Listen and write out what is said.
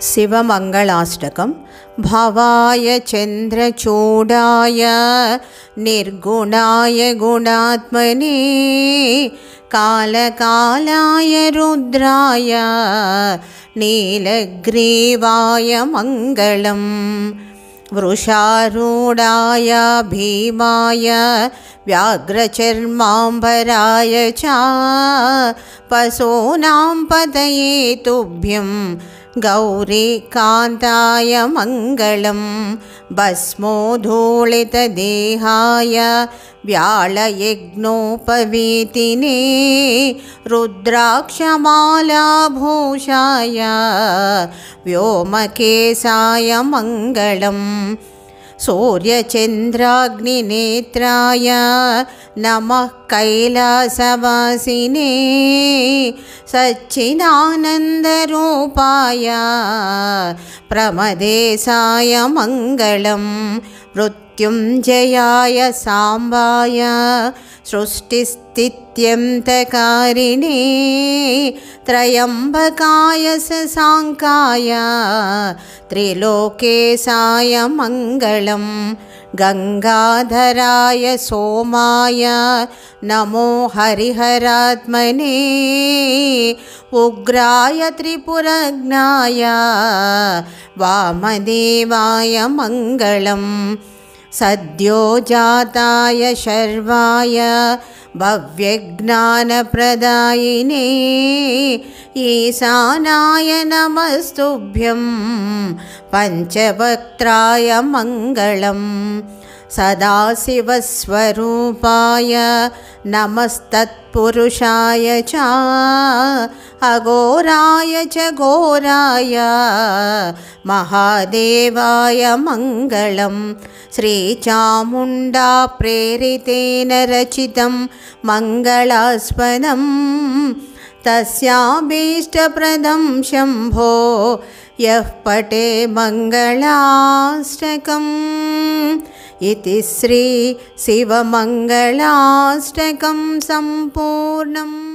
शिवमङ्गलाष्टकं भवाय चन्द्रचूडाय निर्गुणाय गुणात्मने कालकालाय रुद्राय नीलग्रीवाय मङ्गलम् वृषारूढाय भीमाय व्याघ्रचर्माम्बराय च पशूनां पतये तुभ्यं गौरीकान्ताय मङ्गलं भस्मोद्धूलितदेहाय व्याळयज्ञोपवीतिने रुद्राक्षमालाभूषाय व्योमकेशाय मङ्गलम् सूर्यचन्द्राग्निनेत्राय नमः कैलासवासिने सच्चिदानन्दरूपाय प्रमदेशाय मङ्गलं मृत्युञ्जयाय साम्बाय सृष्टिस्थित्यन्तकारिणे त्र्यम्बकाय शशाङ्काय त्रिलोकेशाय मङ्गलं गङ्गाधराय सोमाय नमो हरिहरात्मने उग्राय त्रिपुरज्ञाय वामदेवाय मङ्गलं सद्योजाताय शर्वाय भव्यज्ञानप्रदायिने ईशानाय नमस्तुभ्यं पञ्चवक्त्राय मङ्गलं सदाशिवस्वरूपाय नमस्तत्पुरुषाय च अघोराय च घोराय महादेवाय मङ्गलं श्रीचामुण्डा प्रेरितेन रचितं मङ्गलास्पदं तस्याभीष्टप्रदं शम्भो यः पठे मङ्गलाष्टकम् इति श्री शिवमङ्गलाष्टकं सम्पूर्णम्।